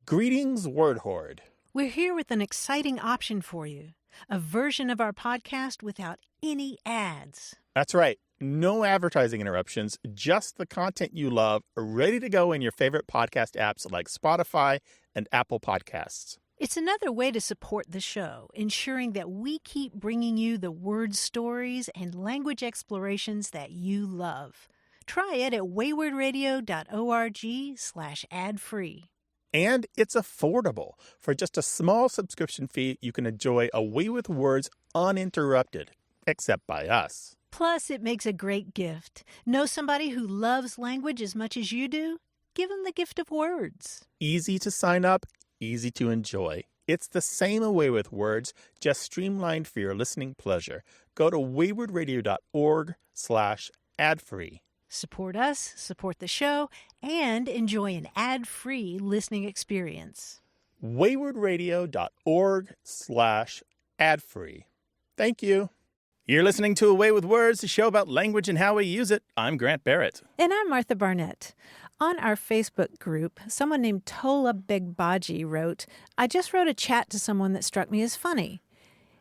Greetings, Word Horde. We're here with an exciting option for you. A version of our podcast without any ads. That's right. No advertising interruptions, just the content you love, ready to go in your favorite podcast apps like Spotify and Apple Podcasts. It's another way to support the show, ensuring that we keep bringing you the word stories and language explorations that you love. Try it at waywardradio.org/ad-free. And it's affordable. For just a small subscription fee, you can enjoy A Way with Words uninterrupted, except by us. Plus, it makes a great gift. Know somebody who loves language as much as you do? Give them the gift of words. Easy to sign up, easy to enjoy. It's the same A Way with Words, just streamlined for your listening pleasure. Go to waywardradio.org/ad-free. Support us, support the show, and enjoy an ad-free listening experience. waywardradio.org/ad-free. Thank you. You're listening to A Way with Words, a show about language and how we use it. I'm Grant Barrett. And I'm Martha Barnett. On our Facebook group, someone named Tola Begbaji wrote, I just wrote a chat to someone that struck me as funny.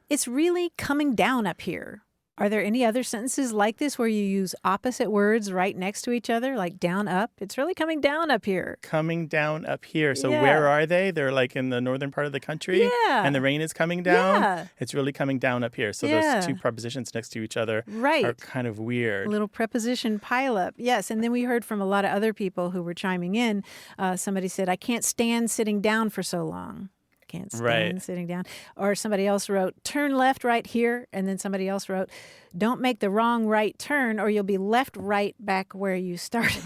It's really coming down up here. Are there any other sentences like this where you use opposite words right next to each other, like down, up? It's really coming down up here. Coming down up here. So Yeah. Where are they? They're like in the northern part of the country? Yeah. And the rain is coming down? Yeah. It's really coming down up here. So Yeah. those two prepositions next to each other Right. are kind of weird. Little preposition pileup. Yes, and then we heard from a lot of other people who were chiming in. Somebody said, I can't stand sitting down for so long. Can't stand sitting down. Or somebody else wrote, turn left right here. And then somebody else wrote, don't make the wrong right turn or you'll be left right back where you started.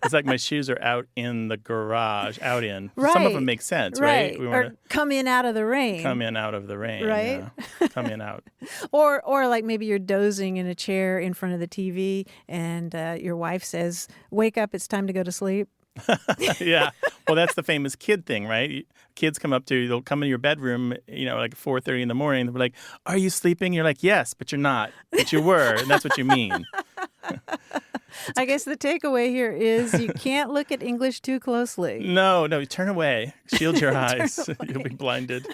It's like my shoes are out in the garage, out in. Right. Some of them make sense, right? We Or come in out of the rain. come in out of the rain. Right. Yeah. Come in out. Or like maybe you're dozing in a chair in front of the TV and your wife says, wake up, it's time to go to sleep. Yeah. Well, that's the famous kid thing, right? Kids come up to you, they'll come in your bedroom, like 4:30 in the morning. They'll be like, are you sleeping? You're like, yes, but you're not. But you were. And that's what you mean. I guess the takeaway here is you can't look at English too closely. No, turn away. Shield your eyes. You'll be blinded.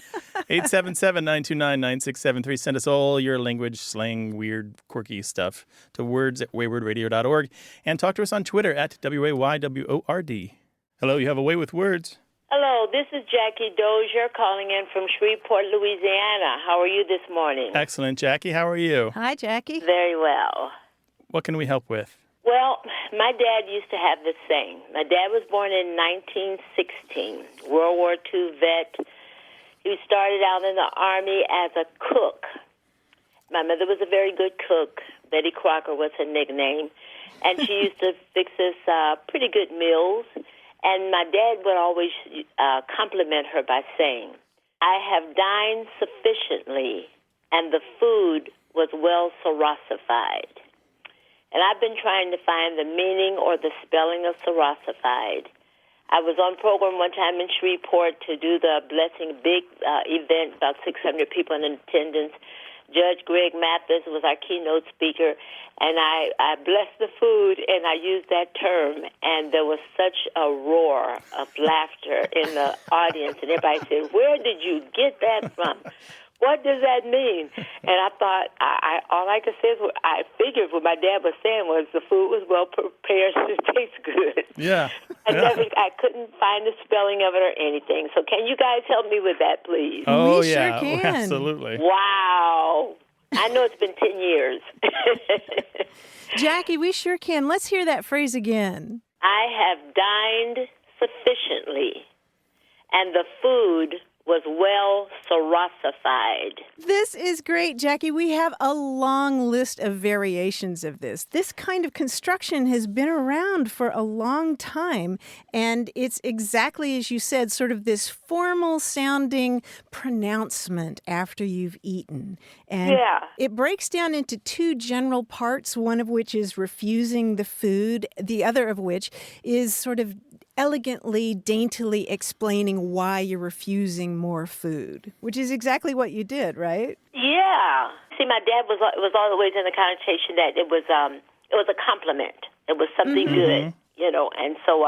877-929-9673. Send us all your language, slang, weird, quirky stuff to words@waywardradio.org. And talk to us on Twitter at WAYWORD. Hello, you have A Way with Words. Hello, this is Jackie Dozier calling in from Shreveport, Louisiana. How are you this morning? Excellent, Jackie. How are you? Hi, Jackie. Very well. What can we help with? Well, my dad used to have this saying. My dad was born in 1916, World War II vet. He started out in the Army as a cook. My mother was a very good cook. Betty Crocker was her nickname. And she used to fix us pretty good meals. And my dad would always compliment her by saying, I have dined sufficiently, and the food was well sorossified. And I've been trying to find the meaning or the spelling of sorossified. I was on program one time in Shreveport to do the Blessing Big event, about 600 people in attendance. Judge Greg Mathis was our keynote speaker, and I blessed the food, and I used that term, and there was such a roar of laughter in the audience, and everybody said, where did you get that from? What does that mean? And I thought, all I could say is, I figured what my dad was saying was the food was well prepared and it tastes good. Yeah. I couldn't find the spelling of it or anything. So can you guys help me with that, please? Oh, We yeah. sure can. Absolutely. Wow. I know it's been 10 years. Jackie, we sure can. Let's hear that phrase again. I have dined sufficiently, and the food was well sorossified. This is great, Jackie. We have a long list of variations of this. This kind of construction has been around for a long time, and it's exactly as you said, sort of this formal sounding pronouncement after you've eaten. And it breaks down into two general parts, one of which is refusing the food, the other of which is sort of elegantly, daintily explaining why you're refusing more food, which is exactly what you did, right? Yeah. See, my dad was always in the connotation that it was a compliment. It was something good, and so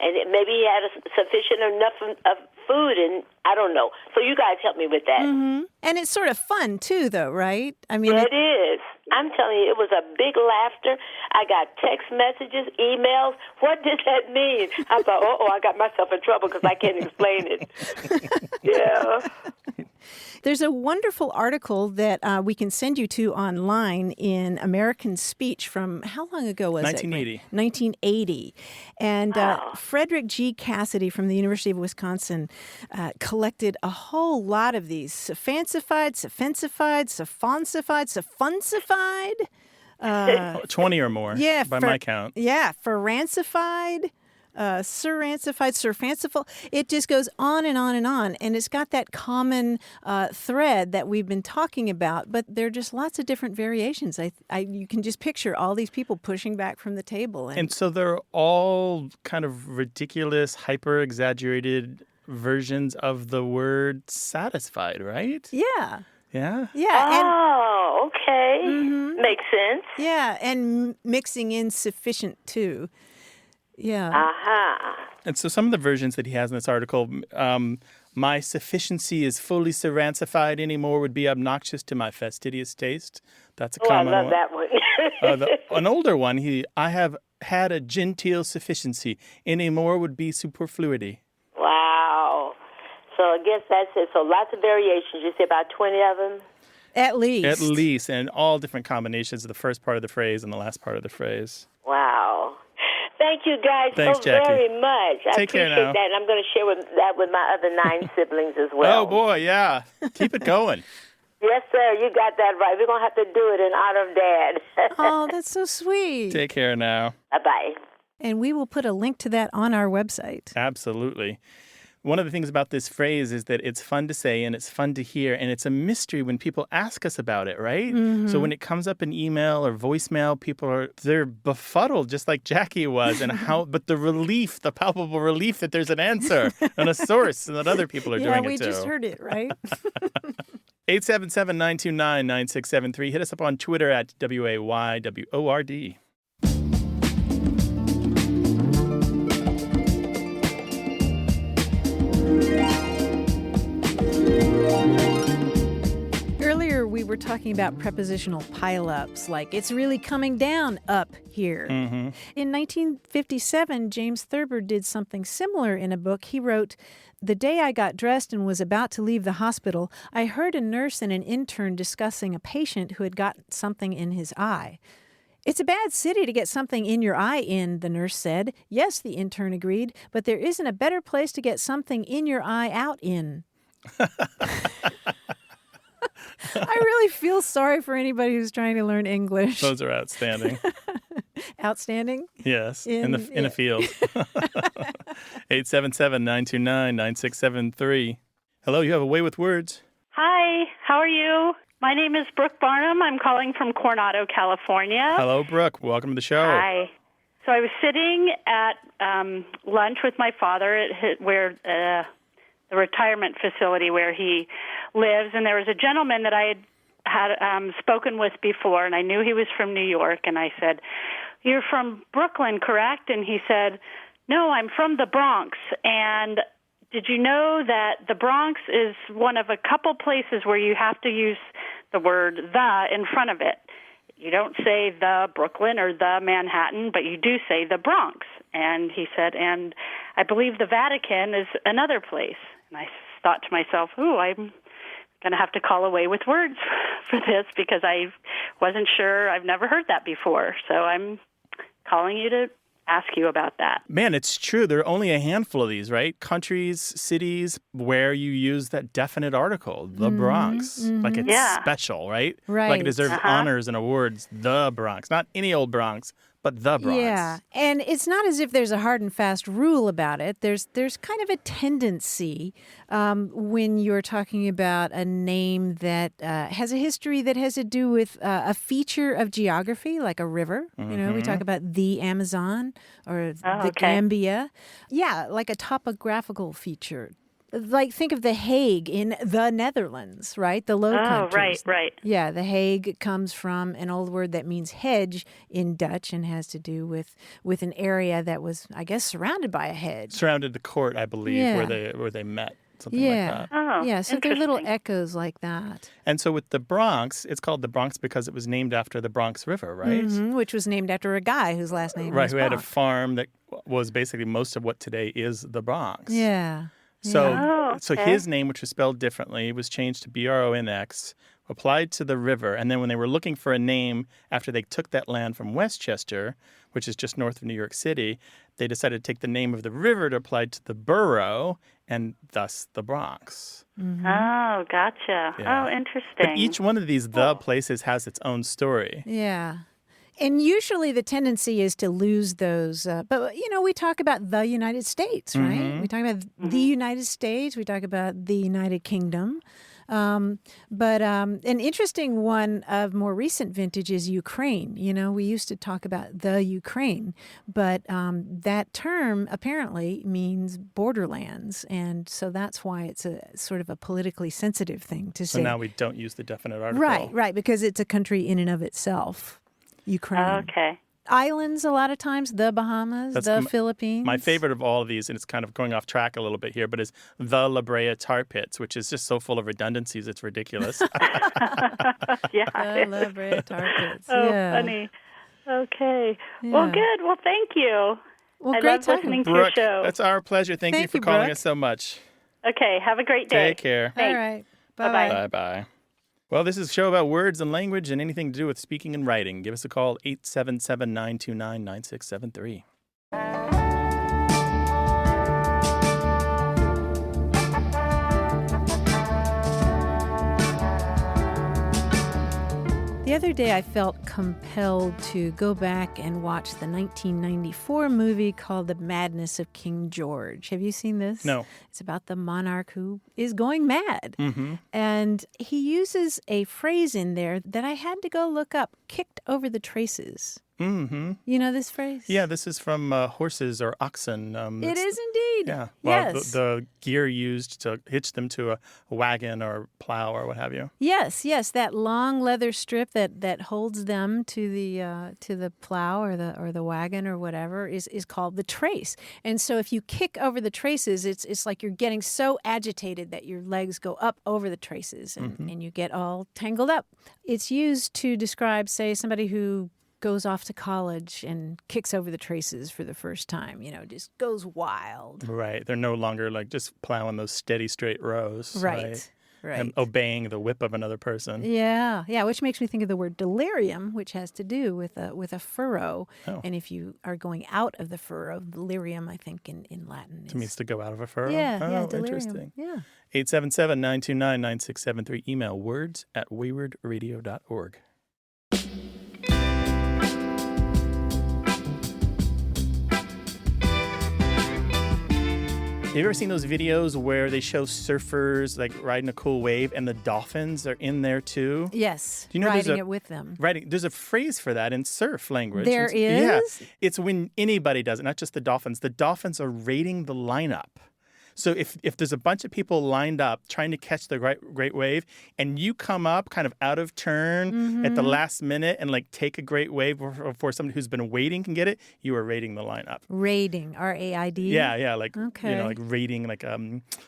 And maybe he had sufficient enough of food, and I don't know. So you guys help me with that. Mm-hmm. And it's sort of fun, too, though, right? I mean, It is. I'm telling you, it was a big laughter. I got text messages, emails. What does that mean? I thought, I got myself in trouble because I can't explain it. Yeah. There's a wonderful article that we can send you to online in American Speech from how long ago was 1980. it? 1980. And Frederick G. Cassidy from the University of Wisconsin collected a whole lot of these. Suffonsified, suffonsified. 20 or more, Yeah, by my count. Yeah, ferancified. Surancified, surfanciful. It just goes on and on and on. And it's got that common thread that we've been talking about, but there are just lots of different variations. You can just picture all these people pushing back from the table. And so they're all kind of ridiculous, hyper-exaggerated versions of the word satisfied, right? Yeah. Yeah? Yeah. Okay. Mm-hmm. Makes sense. Yeah, and mixing in sufficient, too. Yeah. Uh-huh. And so some of the versions that he has in this article, my sufficiency is fully serancified anymore would be obnoxious to my fastidious taste. That's a common I love one. that one. An older one, I have had a genteel sufficiency. Any more would be superfluity. Wow. So I guess that's it. So lots of variations. You say about 20 of them? At least. At least, and all different combinations of the first part of the phrase and the last part of the phrase. Wow. Thank you guys Thanks, so Jackie. very much. I Take care appreciate now. that, and I'm going to share that with my other 9 siblings as well. Oh, boy, yeah. Keep it going. Yes, sir. You got that right. We're going to have to do it in honor of Dad. Oh, that's so sweet. Take care now. Bye-bye. And we will put a link to that on our website. Absolutely. One of the things about this phrase is that it's fun to say and it's fun to hear, and it's a mystery when people ask us about it, right? Mm-hmm. So when it comes up in email or voicemail, they're befuddled just like Jackie was, and but the palpable relief that there's an answer and a source and that other people are doing it too. Yeah, we just heard it, right? 877-929-9673. Hit us up on Twitter at WAYWORD. Earlier, we were talking about prepositional pileups, like it's really coming down up here. Mm-hmm. In 1957, James Thurber did something similar in a book. He wrote, "The day I got dressed and was about to leave the hospital, I heard a nurse and an intern discussing a patient who had got something in his eye. It's a bad city to get something in your eye in," the nurse said. "Yes," the intern agreed, "but there isn't a better place to get something in your eye out in." I really feel sorry for anybody who's trying to learn English. Those are outstanding. Outstanding? Yes, in a field. 877-929-9673. Hello, you have a way with words. Hi, how are you? My name is Brooke Barnum. I'm calling from Coronado, California. Hello, Brooke. Welcome to the show. Hi. So I was sitting at lunch with my father at the retirement facility where he lives, and there was a gentleman that I had spoken with before, and I knew he was from New York, and I said, "You're from Brooklyn, correct?" And he said, "No, I'm from the Bronx." And did you know that the Bronx is one of a couple places where you have to use the word "the" in front of it? You don't say the Brooklyn or the Manhattan, but you do say the Bronx. And he said, and I believe the Vatican is another place. And I thought to myself, I'm going to have to call away with words for this because I wasn't sure. I've never heard that before. So I'm calling you to ask you about that. Man, it's true. There are only a handful of these, right? Countries, cities where you use that definite article, the Bronx. Mm-hmm. Like it's special, right? Right. Like it deserves honors and awards, the Bronx. Not any old Bronx, but the Bronx. Yeah, and it's not as if there's a hard and fast rule about it. There's kind of a tendency when you're talking about a name that has a history that has to do with a feature of geography, like a river. Mm-hmm. You know, we talk about the Amazon or the Gambia. Yeah, like a topographical feature. Like, think of The Hague in the Netherlands, right? The Low Countries. Right. Yeah, The Hague comes from an old word that means hedge in Dutch and has to do with an area that was, I guess, surrounded by a hedge. Surrounded the court, I believe, Yeah. where they met. Something like that. Oh, Yeah, so they're little interesting. echoes like that. And so with the Bronx, it's called the Bronx because it was named after the Bronx River, right? Mhm, which was named after a guy whose last name Right, was who had a Bronx. farm that was basically most of what today is the Bronx. Yeah. So, Oh, so okay. his name, which was spelled differently, was changed to Bronx, applied to the river, and then when they were looking for a name after they took that land from Westchester, which is just north of New York City, they decided to take the name of the river to apply to the borough, and thus the Bronx. Oh, gotcha. Yeah. Oh, interesting. But each one of these the places has its own story. Yeah. And usually the tendency is to lose those. But, we talk about the United States, right? We talk about the United States. We talk about the United Kingdom. But an interesting one of more recent vintage is Ukraine. We used to talk about the Ukraine, but that term apparently means borderlands. And so that's why it's a sort of a politically sensitive thing to say. So now we don't use the definite article. Right, because it's a country in and of itself. Ukraine. Okay. Islands, a lot of times, the Bahamas, the Philippines. My favorite of all of these, and it's kind of going off track a little bit here, but is the La Brea Tar Pits, which is just so full of redundancies, it's ridiculous. Yeah. The La Brea Tar Pits. Oh, Yeah. funny. Okay. Well, Yeah. good. Well, thank you. Well, I great love talking. listening to your Brooke, show. that's our pleasure. Thank you Thank for you, calling Brooke. us so much. Okay. Have a great day. Take care. All Thanks. right. Bye-bye. Bye-bye. Bye-bye. Well, this is a show about words and language and anything to do with speaking and writing. Give us a call, 877-929-9673. The other day, I felt compelled to go back and watch the 1994 movie called The Madness of King George. Have you seen this? No. It's about the monarch who is going mad. Mm-hmm. And he uses a phrase in there that I had to go look up, kicked over the traces. Mm-hmm. You know this phrase? Yeah, this is from horses or oxen. It is indeed. Yeah. Well, Yes. the gear used to hitch them to a wagon or plow or what have you. Yes, that long leather strip that holds them to the plow or the wagon or whatever is called the trace. And so if you kick over the traces, it's like you're getting so agitated that your legs go up over the traces and you get all tangled up. It's used to describe, say, somebody who goes off to college and kicks over the traces for the first time, just goes wild. Right. They're no longer like just plowing those steady straight rows. Right. And obeying the whip of another person. Yeah, which makes me think of the word delirium, which has to do with a furrow. Oh. And if you are going out of the furrow, delirium, I think, in Latin It means to go out of a furrow? Yeah, Oh, delirium. interesting. Yeah. 877-929-9673. Email words@waywardradio.org. Have you ever seen those videos where they show surfers like riding a cool wave and the dolphins are in there too? Yes, Do you know there's riding a- it with them. There's a phrase for that in surf language. There Yeah. is? It's when anybody does it, not just the dolphins. The dolphins are rating the lineup. So if there's a bunch of people lined up trying to catch the great wave and you come up kind of out of turn at the last minute and like take a great wave before somebody who's been waiting can get it, you are rating the lineup. Raiding, R-A-I-D? Yeah, like Okay. like raiding like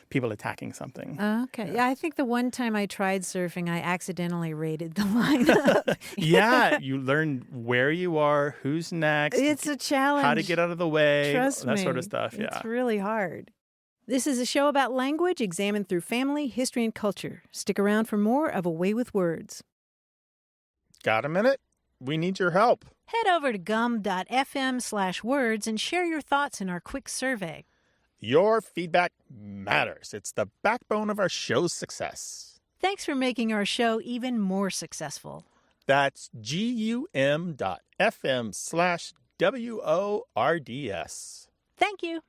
people attacking something. Okay. Yeah, I think the one time I tried surfing, I accidentally raided the lineup. Yeah, you learn where you are, who's next, It's a challenge. how to get out of the way, Trust that me. sort of stuff. Yeah. It's really hard. This is a show about language examined through family, history, and culture. Stick around for more of A Way with Words. Got a minute? We need your help. Head over to gum.fm/words and share your thoughts in our quick survey. Your feedback matters. It's the backbone of our show's success. Thanks for making our show even more successful. That's gum.fm/WORDS. Thank you.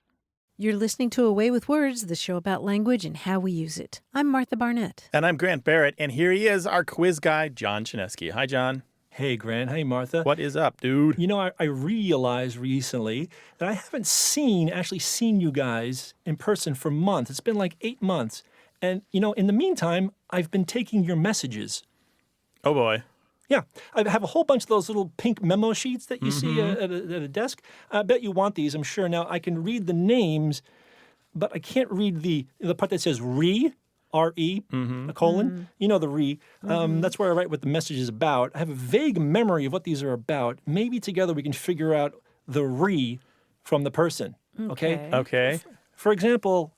You're listening to A Way with Words, the show about language and how we use it. I'm Martha Barnett. And I'm Grant Barrett, and here he is, our quiz guy, John Chinesky. Hi, John. Hey, Grant. Hey, Martha. What is up, dude? You know, I realized recently that I haven't actually seen you guys in person for months. It's been like 8 months. And, you know, in the meantime, I've been taking your messages. Oh, boy. Yeah, I have a whole bunch of those little pink memo sheets that you see at a desk. I bet you want these, I'm sure. Now, I can read the names, but I can't read the part that says re, R-E, a colon. You know the re. That's where I write what the message is about. I have a vague memory of what these are about. Maybe together we can figure out the re from the person, okay? Okay. For example,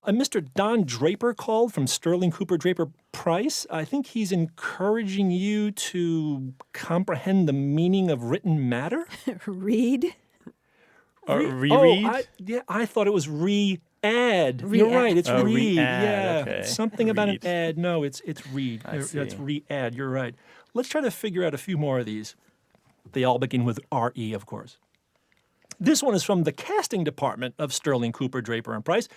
a Mr. Don Draper called from Sterling Cooper Draper Price. I think he's encouraging you to comprehend the meaning of written matter. Read. Reread? I thought it was re-add. You're Re-add. right, it's Oh, read. re-add, Yeah, okay. something about an Read. ad. No, it's read. see. That's re-add. You're right. Let's try to figure out a few more of these. They all begin with R-E, of course. This one is from the casting department of Sterling Cooper Draper and Price.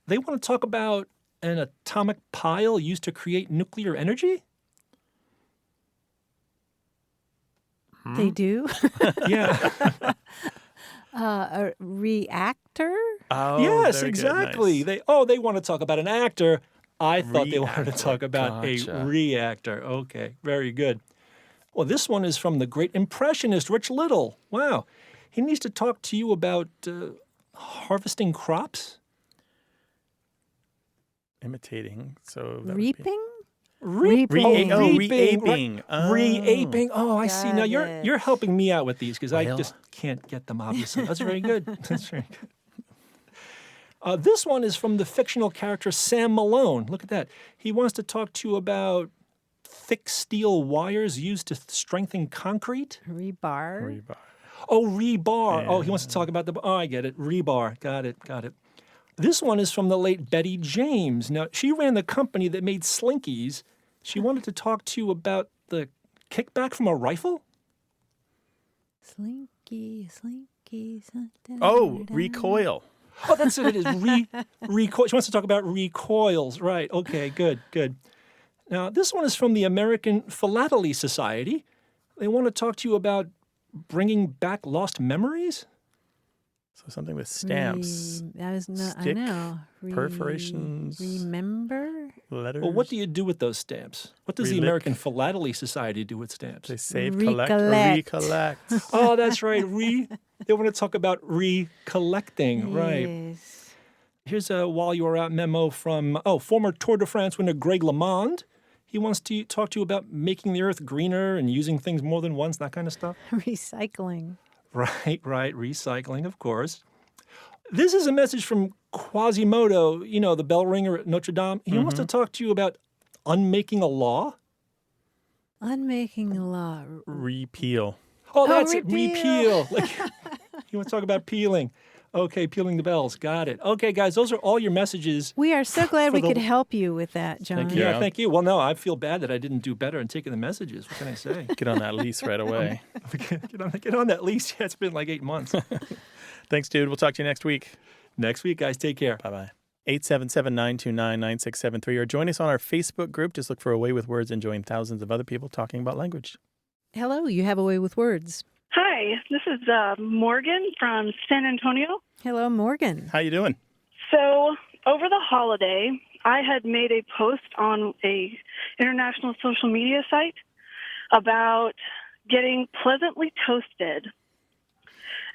They want to talk about an atomic pile used to create nuclear energy? They do. Yeah. A reactor. Oh, Yes, very good. exactly. Nice. They want to talk about an actor. I thought they wanted to Reactor. talk about Gotcha. a reactor. Okay, very good. Well, this one is from the great impressionist Rich Little. Wow. He needs to talk to you about harvesting crops. Imitating. So that would be- Reaping. Reaping. Reaping. Right. Reaping. Oh, I see. Now Got it. you're helping me out with these because I Well. just can't get them, obviously. That's very good. That's very good. This one is from the fictional character Sam Malone. Look at that. He wants to talk to you about thick steel wires used to strengthen concrete. Rebar. Rebar. Oh, rebar. Oh, he wants to talk about I get it. Rebar. Got it. This one is from the late Betty James. Now, she ran the company that made Slinkies. She wanted to talk to you about the kickback from a rifle. Slinky. Oh, recoil. Oh, that's what it is. Recoil. She wants to talk about recoils. Right. Okay, good. Now, this one is from the American Philately Society. They want to talk to you about bringing back lost memories. So something with stamps. That is not. I Stick, know. perforations. Remember. Letters. Well, what do you do with those stamps? What does the Relic. American Philately Society do with stamps? They save, collect, or Recollect. recollect. Oh, that's right. They want to talk about recollecting. Right. Yes. Here's a while you were out memo from former Tour de France winner Greg LeMond. He wants to talk to you about making the earth greener and using things more than once, that kind of stuff. Recycling. Right. Recycling, of course. This is a message from Quasimodo, the bell ringer at Notre Dame. He wants to talk to you about unmaking a law. Unmaking a law. Repeal. Oh, that's it. repeal. Repeal. You want to talk about peeling. Okay, peeling the bells. Got it. Okay, guys, those are all your messages. We are so glad For we the- could help you with that, John. Thank you. Yeah, thank you. Well, no, I feel bad that I didn't do better in taking the messages. What can I say? Get on that lease right away. Get on that lease. Yeah, it's been like 8 months. Thanks, dude. We'll talk to you next week. Next week, guys, take care. Bye-bye. 877-929-9673 or join us on our Facebook group. Just look for A Way with Words and join thousands of other people talking about language. Hello, you have a way with words. Hi, this is Morgan from San Antonio. Hello, Morgan. How you doing? So over the holiday, I had made a post on a international social media site about getting pleasantly toasted.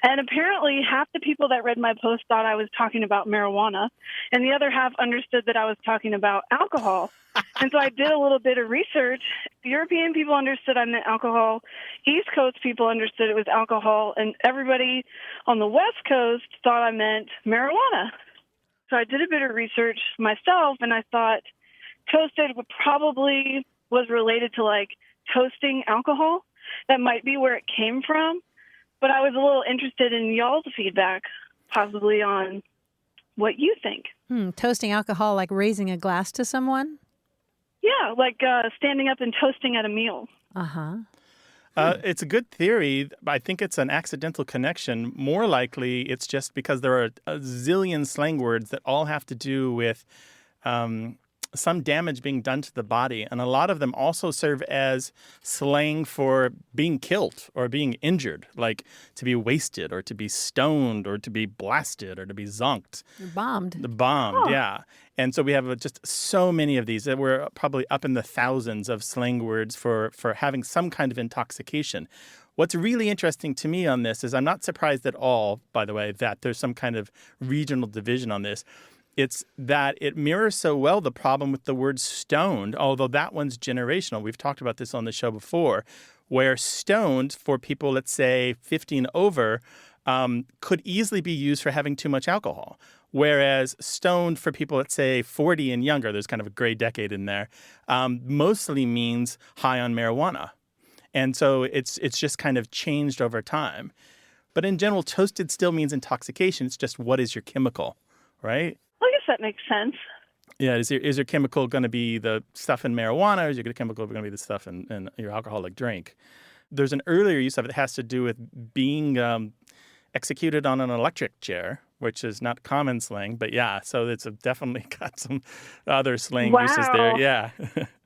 And apparently half the people that read my post thought I was talking about marijuana, and the other half understood that I was talking about alcohol. And so I did a little bit of research. European people understood I meant alcohol. East Coast people understood it was alcohol. And everybody on the West Coast thought I meant marijuana. So I did a bit of research myself, and I thought toasted probably was related to, like, toasting alcohol. That might be where it came from. But I was a little interested in y'all's feedback, possibly on what you think. Toasting alcohol like raising a glass to someone? Yeah, like standing up and toasting at a meal. Uh-huh. It's a good theory. I think it's an accidental connection. More likely, it's just because there are a zillion slang words that all have to do with some damage being done to the body. And a lot of them also serve as slang for being killed or being injured, like to be wasted or to be stoned or to be blasted or to be zonked. Bombed. Bombed, yeah. And so we have just so many of these. We're probably up in the thousands of slang words for having some kind of intoxication. What's really interesting to me on this is I'm not surprised at all, by the way, that there's some kind of regional division on this. It's that it mirrors so well the problem with the word stoned, although that one's generational. We've talked about this on the show before, where stoned for people, let's say, 50 and over, could easily be used for having too much alcohol. Whereas stoned for people, let's say, 40 and younger, there's kind of a gray decade in there, mostly means high on marijuana. And so it's just kind of changed over time. But in general, toasted still means intoxication. It's just what is your chemical, right? Well, I guess that makes sense. Yeah, is your chemical going to be the stuff in marijuana, or is your chemical going to be the stuff in your alcoholic drink? There's an earlier use of it that has to do with being executed on an electric chair, which is not common slang, but yeah, so it's definitely got some other slang uses there. Yeah.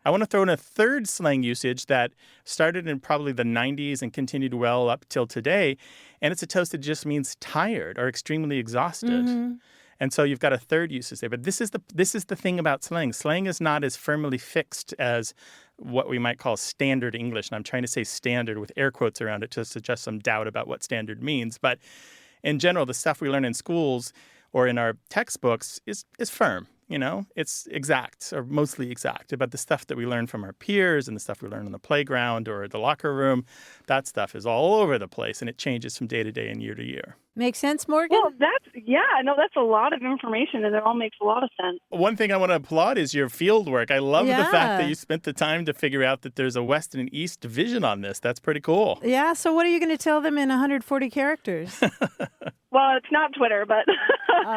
I want to throw in a third slang usage that started in probably the 90s and continued well up till today, and it's a toast that just means tired or extremely exhausted. Mm-hmm. And so you've got a third usage there. But this is the thing about slang. Slang is not as firmly fixed as what we might call standard English. And I'm trying to say standard with air quotes around it to suggest some doubt about what standard means. But in general, the stuff we learn in schools or in our textbooks is firm. You know, it's exact or mostly exact. But the stuff that we learn from our peers and the stuff we learn on the playground or the locker room, that stuff is all over the place. And it changes from day to day and year to year. Make sense, Morgan? Well, that's a lot of information, and it all makes a lot of sense. One thing I want to applaud is your field work. I love the fact that you spent the time to figure out that there's a West and East division on this. That's pretty cool. Yeah, so what are you going to tell them in 140 characters? Well, it's not Twitter, but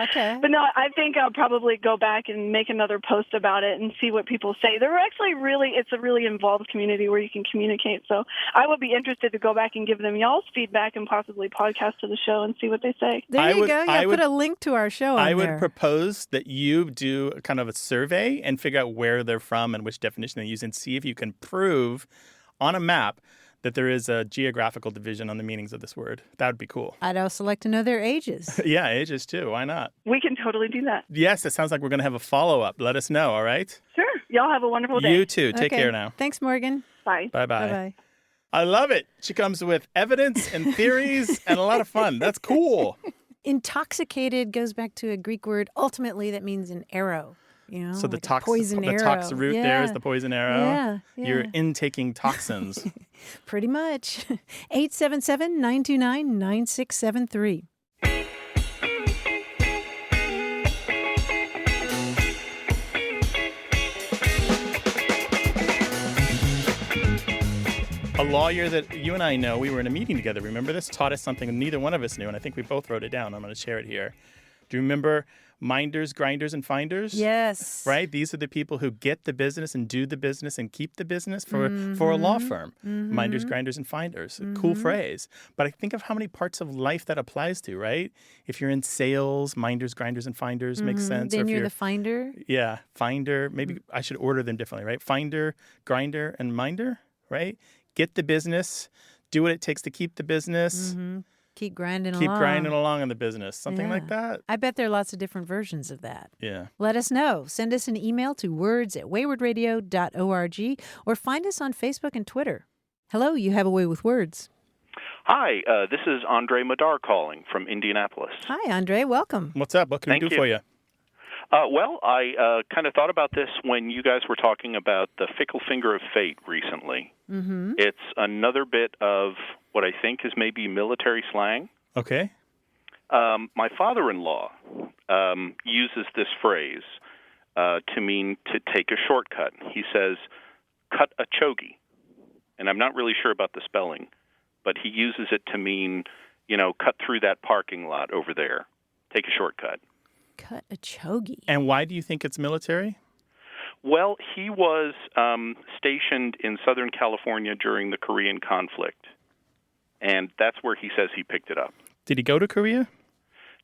okay. But no, I think I'll probably go back and make another post about it and see what people say. It's a really involved community where you can communicate. So I would be interested to go back and give them y'all's feedback and possibly podcast to the show and see what they say. There you go. Yeah, put a link to our show I would propose that you do kind of a survey and figure out where they're from and which definition they use and see if you can prove on a map that there is a geographical division on the meanings of this word. That would be cool. I'd also like to know their ages. Yeah, ages too. Why not? We can totally do that. Yes, it sounds like we're going to have a follow-up. Let us know, all right? Sure. Y'all have a wonderful day. You too. Take care now. Thanks, Morgan. Bye. Bye-bye. Bye-bye. I love it. She comes with evidence and theories and a lot of fun. That's cool. Intoxicated goes back to a Greek word, ultimately, that means an arrow. You know, so like the poison arrow. The tox root there is the poison arrow. Yeah. You're intaking toxins. Pretty much. 877-929-9673. A lawyer that you and I know, we were in a meeting together. Remember this? Taught us something neither one of us knew, and I think we both wrote it down. I'm going to share it here. Do you remember minders, grinders, and finders? Yes. Right? These are the people who get the business and do the business and keep the business for a law firm. Mm-hmm. Minders, grinders, and finders. Mm-hmm. Cool phrase. But I think of how many parts of life that applies to, right? If you're in sales, minders, grinders, and finders makes sense. Then or if you're the finder? Yeah, finder. Maybe I should order them differently, right? Finder, grinder, and minder, right? Get the business, do what it takes to keep the business. Mm-hmm. Keep grinding along in the business. Something like that. I bet there are lots of different versions of that. Yeah. Let us know. Send us an email to words@waywardradio.org or find us on Facebook and Twitter. Hello, you have a way with words. Hi, this is Andre Madar calling from Indianapolis. Hi, Andre. Welcome. What's up? What can we do for you? Well, I kind of thought about this when you guys were talking about the fickle finger of fate recently. Mm-hmm. It's another bit of what I think is maybe military slang. Okay. My father-in-law uses this phrase to mean to take a shortcut. He says, cut a chogi. And I'm not really sure about the spelling, but he uses it to mean, cut through that parking lot over there. Take a shortcut. Cut a chogi. And why do you think it's military? Well, he was stationed in Southern California during the Korean conflict, and that's where he says he picked it up. Did he go to Korea?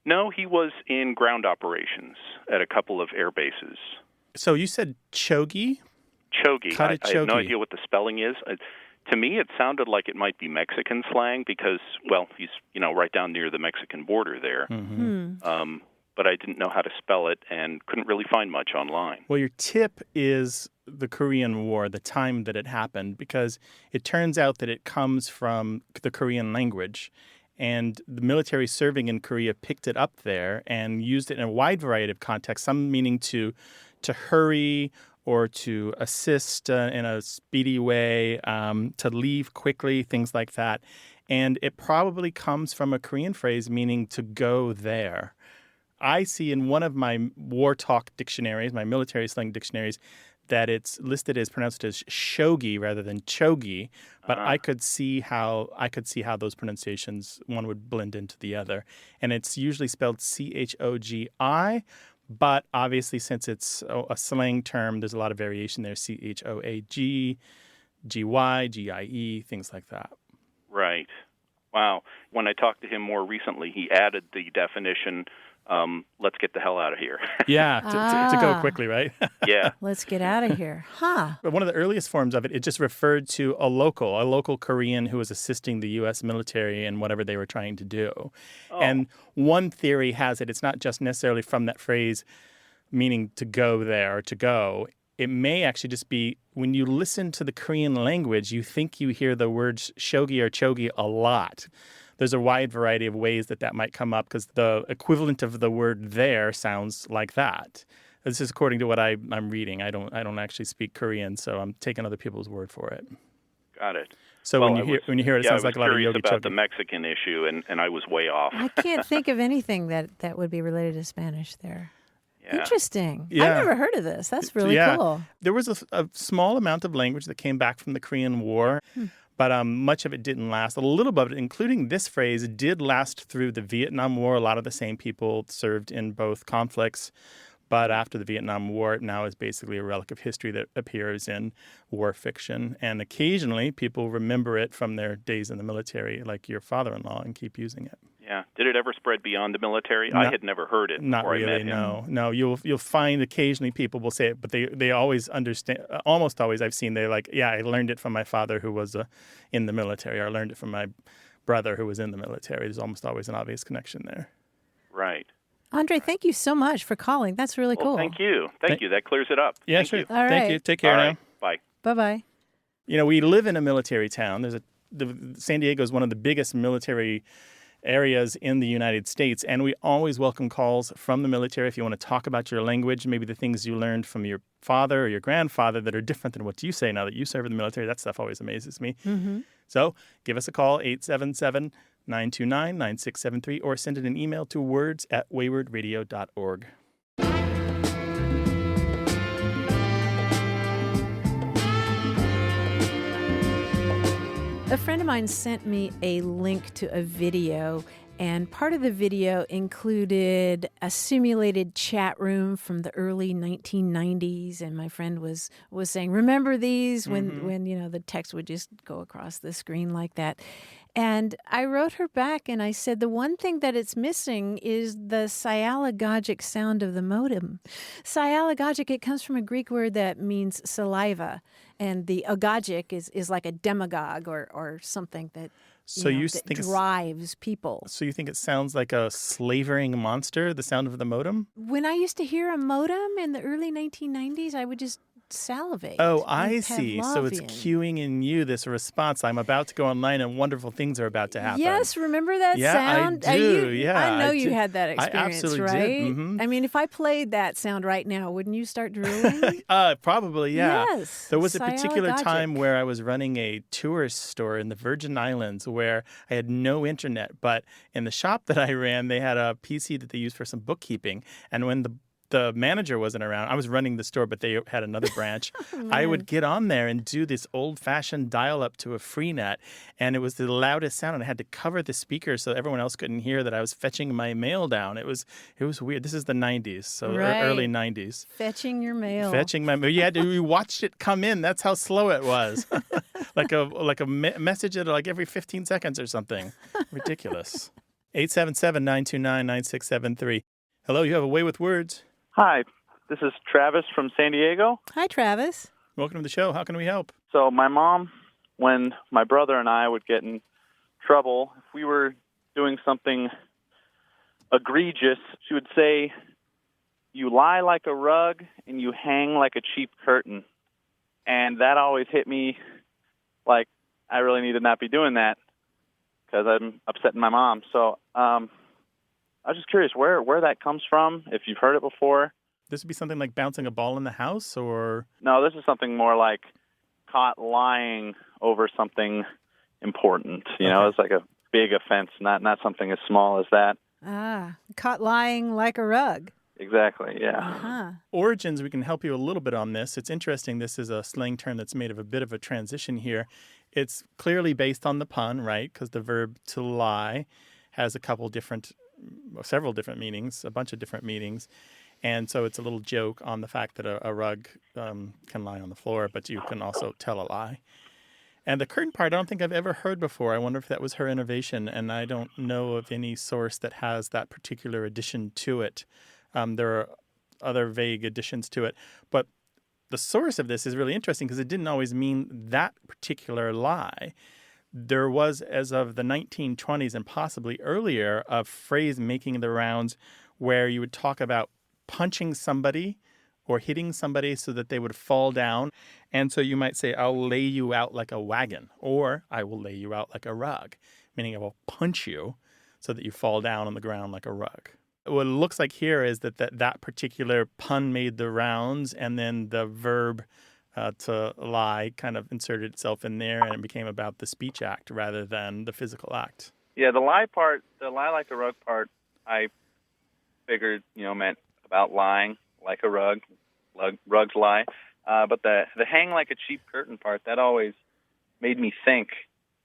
No, he was in ground operations at a couple of air bases. So you said chogi? Chogi. Cut a I have no chogi. idea what the spelling is. To me, it sounded like it might be Mexican slang because, well, he's right down near the Mexican border there. But I didn't know how to spell it and couldn't really find much online. Well, your tip is the Korean War, the time that it happened, because it turns out that it comes from the Korean language. And the military serving in Korea picked it up there and used it in a wide variety of contexts, some meaning to hurry or to assist in a speedy way, to leave quickly, things like that. And it probably comes from a Korean phrase meaning to go there. I see in one of my war talk dictionaries, my military slang dictionaries, that it's listed as pronounced as shogi rather than chogi, but I could see how those pronunciations, one would blend into the other, and it's usually spelled chogi. But obviously, since it's a slang term, there's a lot of variation there: choag, gy, gie, things like that. Right. Wow. When I talked to him more recently, he added the definition. Let's get the hell out of here. Yeah, to go quickly, right? Yeah. Let's get out of here. Huh. But one of the earliest forms of it, it just referred to a local Korean who was assisting the U.S. military in whatever they were trying to do. Oh. And one theory has it's not just necessarily from that phrase meaning to go there or to go. It may actually just be when you listen to the Korean language, you think you hear the words shogi or chogi a lot. There's a wide variety of ways that might come up because the equivalent of the word there sounds like that. This is according to what I'm reading. I don't actually speak Korean, so I'm taking other people's word for it. Got it. So Well, when you hear it, it sounds like a lot of yogi I was curious about chogi. the Mexican issue, and I was way off. I can't think of anything that would be related to Spanish there. Yeah. Interesting. Yeah. I've never heard of this. That's really cool. There was a small amount of language that came back from the Korean War. But much of it didn't last. A little bit of it, including this phrase, did last through the Vietnam War. A lot of the same people served in both conflicts. But after the Vietnam War, it now is basically a relic of history that appears in war fiction. And occasionally, people remember it from their days in the military, like your father-in-law, and keep using it. Yeah. Did it ever spread beyond the military? I had never heard it Not before really, I met him. no. You'll find occasionally people will say it, but they always understand. Almost always, I've seen they're like, yeah, I learned it from my father who was in the military, or I learned it from my brother who was in the military. There's almost always an obvious connection there. Right. Andre, thank you so much for calling. That's really cool. Thank you. Thank you. That clears it up. Yeah, Thank sure. you. All right. Thank you. Take care All now. right. Bye. Bye-bye. We live in a military town. San Diego is one of the biggest military areas in the United States, and we always welcome calls from the military if you want to talk about your language, maybe the things you learned from your father or your grandfather that are different than what you say now that you serve in the military. That stuff always amazes me. So give us a call, 877-929-9673, or send it an email to words@waywardradio.org. A friend of mine sent me a link to a video, and part of the video included a simulated chat room from the early 1990s. And my friend was saying, "Remember these?" When the text would just go across the screen like that. And I wrote her back and I said, the one thing that it's missing is the sialagogic sound of the modem. Sialagogic, it comes from a Greek word that means saliva. And the agogic is like a demagogue or something that, that drives people. So you think it sounds like a slavering monster, the sound of the modem? When I used to hear a modem in the early 1990s, I would just salivate. Oh, I see. Pavlovian. So it's cueing in you this response. I'm about to go online and wonderful things are about to happen. Yes, remember that sound? I do. I know you did. had that experience, I absolutely right? did. Mm-hmm. I mean, if I played that sound right now, wouldn't you start drooling? Probably, yeah. Yes. There was a particular Sialagogic. time where I was running a tourist store in the Virgin Islands where I had no internet, but in the shop that I ran, they had a PC that they used for some bookkeeping. And when the manager wasn't around, I was running the store, but they had another branch. I would get on there and do this old-fashioned dial-up to a free net, and it was the loudest sound, and I had to cover the speaker so everyone else couldn't hear that I was fetching my mail down. It was weird. This is the 90s, so Right. early 90s. Fetching your mail. Fetching my mail. You watched it come in. That's how slow it was. like a message at like every 15 seconds or something. Ridiculous. 877-929-9673. Hello, you have a way with words. Hi, This is Travis from San Diego. Hi, Travis. Welcome to the show. How can we help? So my mom, when my brother and I would get in trouble, if we were doing something egregious, she would say, "You lie like a rug and you hang like a cheap curtain." And that always hit me like I really need to not be doing that because I'm upsetting my mom. So I was just curious where that comes from, if you've heard it before. This would be something like bouncing a ball in the house, or? No, this is something more like caught lying over something important. You know, it's like a big offense, not something as small as that. Caught lying like a rug. Exactly, yeah. Uh-huh. Origins, we can help you a little bit on this. It's interesting. This is a slang term that's made of a bit of a transition here. It's clearly based on the pun, right? Because the verb to lie has several different meanings, a bunch of different meanings. And so it's a little joke on the fact that a rug can lie on the floor, but you can also tell a lie. And the curtain part, I don't think I've ever heard before. I wonder if that was her innovation, and I don't know of any source that has that particular addition to it. There are other vague additions to it. But the source of this is really interesting because it didn't always mean that particular lie. There was, as of the 1920s and possibly earlier, a phrase making the rounds where you would talk about punching somebody or hitting somebody so that they would fall down. And so you might say, "I'll lay you out like a wagon," or "I will lay you out like a rug," meaning I will punch you so that you fall down on the ground like a rug. What it looks like here is that particular pun made the rounds, and then the verb to lie kind of inserted itself in there, and it became about the speech act rather than the physical act. Yeah, the lie like a rug part, I figured, meant about lying like a rug. Rugs lie. But the hang like a cheap curtain part, that always made me think.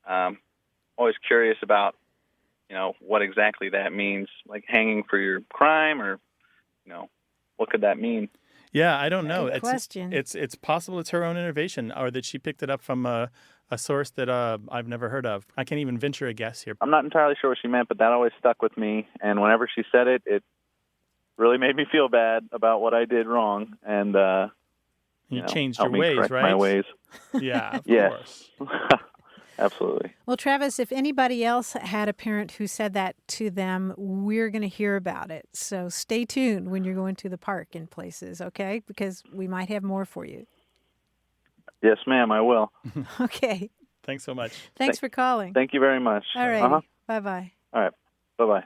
Always curious about, what exactly that means, like hanging for your crime, or, what could that mean? Yeah, I don't know. Good question. It's possible it's her own innovation, or that she picked it up from a source that I've never heard of. I can't even venture a guess here. I'm not entirely sure what she meant, but that always stuck with me. And whenever she said it, it really made me feel bad about what I did wrong. And you changed your helped me ways, correct right? my ways. Yeah, of Yes. course. Absolutely. Well, Travis, if anybody else had a parent who said that to them, we're going to hear about it. So stay tuned when you're going to the park and places, okay? Because we might have more for you. Yes, ma'am, I will. Okay. Thanks so much. Thanks for calling. Thank you very much. All right. Bye-bye. All right. Bye-bye.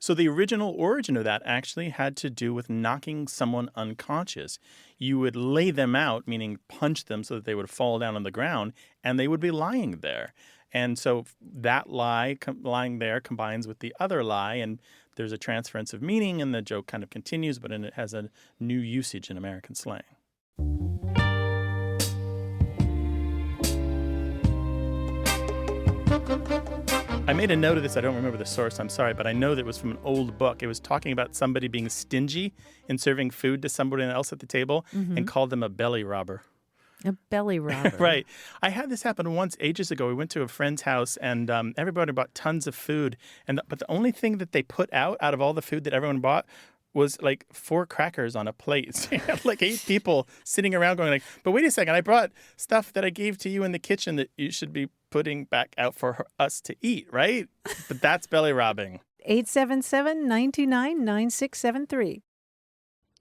So the original origin of that actually had to do with knocking someone unconscious. You would lay them out, meaning punch them so that they would fall down on the ground, and they would be lying there. And so that lie, lying there, combines with the other lie, and there's a transference of meaning, and the joke kind of continues, but it has a new usage in American slang. I made a note of this. I don't remember the source. I'm sorry, but I know that it was from an old book. It was talking about somebody being stingy in serving food to somebody else at the table and called them a belly robber. A belly robber. Right. I had this happen once ages ago. We went to a friend's house, and everybody bought tons of food. But the only thing that they put out of all the food that everyone bought was like 4 crackers on a plate. So you had like 8 people sitting around going like, "But wait a second, I brought stuff that I gave to you in the kitchen that you should be putting back out for us to eat," right? But that's belly robbing. 877-929-9673.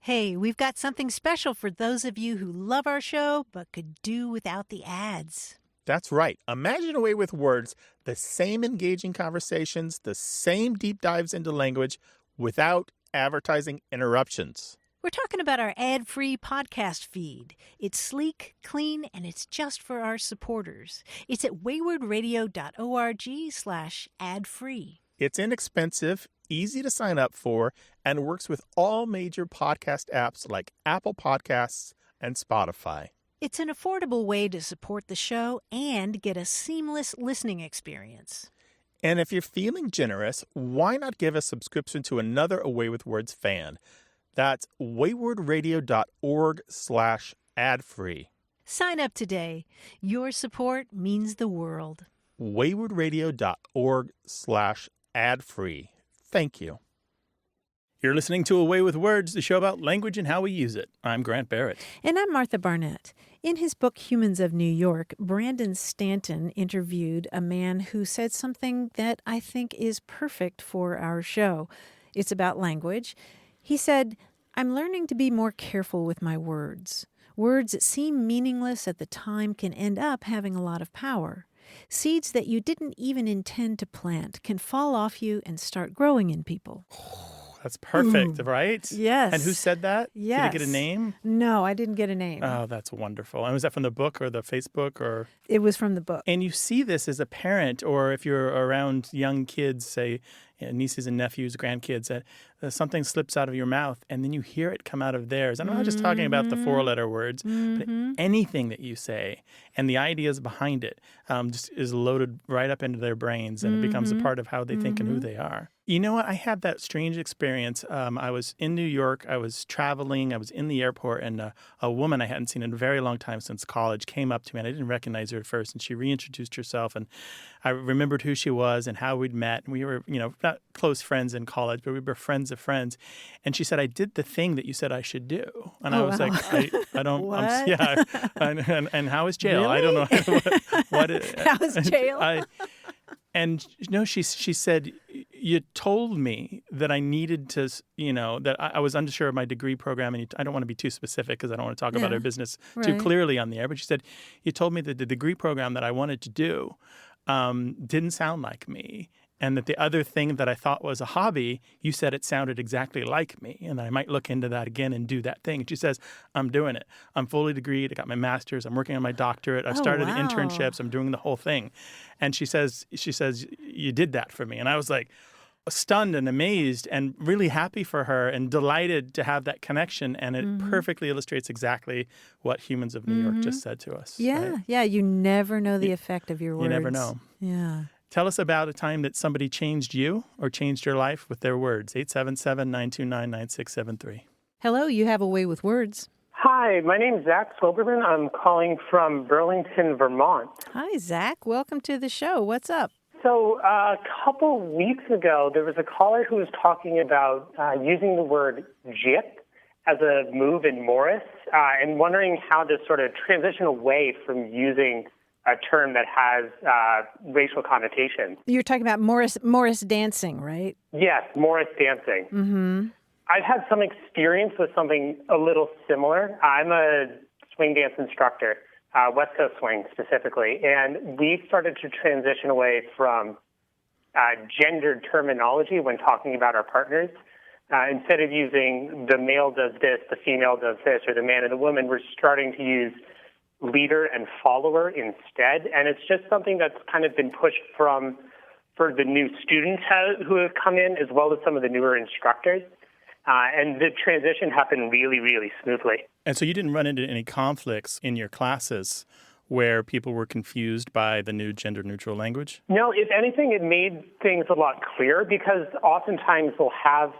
Hey, we've got something special for those of you who love our show but could do without the ads. That's right. Imagine a way with words, the same engaging conversations, the same deep dives into language without advertising interruptions. We're talking about our ad-free podcast feed. It's sleek, clean, and it's just for our supporters. It's at waywardradio.org/ad-free. It's inexpensive, easy to sign up for, and works with all major podcast apps like Apple Podcasts and Spotify. It's an affordable way to support the show and get a seamless listening experience. And if you're feeling generous, why not give a subscription to another Away with Words fan? That's waywardradio.org/ad-free. Sign up today. Your support means the world. waywardradio.org/ad-free. Thank you. You're listening to Away with Words, the show about language and how we use it. I'm Grant Barrett. And I'm Martha Barnett. In his book, Humans of New York, Brandon Stanton interviewed a man who said something that I think is perfect for our show. It's about language. He said, "I'm learning to be more careful with my words. Words that seem meaningless at the time can end up having a lot of power. Seeds that you didn't even intend to plant can fall off you and start growing in people." That's perfect, right? Yes. And who said that? Yes. Did it get a name? No, I didn't get a name. Oh, that's wonderful. And was that from the book or the Facebook or? It was from the book. And you see this as a parent, or if you're around young kids, say nieces and nephews, grandkids, that something slips out of your mouth and then you hear it come out of theirs. I'm not just talking about the four-letter words, but anything that you say and the ideas behind it just is loaded right up into their brains, and it becomes a part of how they think and who they are. You know what? I had that strange experience. I was in New York. I was traveling. I was in the airport, and a woman I hadn't seen in a very long time since college came up to me, and I didn't recognize her at first, and she reintroduced herself, and I remembered who she was and how we'd met. And we were, not close friends in college, but we were friends of friends. And she said, "I did the thing that you said I should do." And I was like, I don't, What? yeah. And how is jail? Really? I don't know. what How is jail? And she said, "You told me that I needed to, that I was unsure of my degree program, and I don't want to be too specific because I don't want to talk about our business too clearly on the air, but she said, you told me that the degree program that I wanted to do didn't sound like me, and that the other thing that I thought was a hobby, you said it sounded exactly like me, and I might look into that again and do that thing." And she says, "I'm doing it. I'm fully degreed. I got my master's. I'm working on my doctorate. I've started internships. I'm doing the whole thing." And she says, "You did that for me." And I was like stunned and amazed and really happy for her and delighted to have that connection. And it perfectly illustrates exactly what Humans of New York just said to us. Yeah, right? yeah. You never know the effect of your words. You never know. Yeah. Tell us about a time that somebody changed you or changed your life with their words. 877-929-9673. Hello, you have a way with words. Hi, my name's Zach Silberman. I'm calling from Burlington, Vermont. Hi, Zach. Welcome to the show. What's up? So a couple weeks ago, there was a caller who was talking about using the word jip as a move in Morris and wondering how to sort of transition away from using a term that has racial connotations. You're talking about Morris dancing, right? Yes, Morris dancing. Mm-hmm. I've had some experience with something a little similar. I'm a swing dance instructor, West Coast swing specifically, and we started to transition away from gendered terminology when talking about our partners. Instead of using the male does this, the female does this, or the man and the woman, we're starting to use leader and follower instead. And it's just something that's kind of been pushed for the new students who have come in, as well as some of the newer instructors. And the transition happened really, really smoothly. And so you didn't run into any conflicts in your classes where people were confused by the new gender-neutral language? No, if anything, it made things a lot clearer because oftentimes we'll have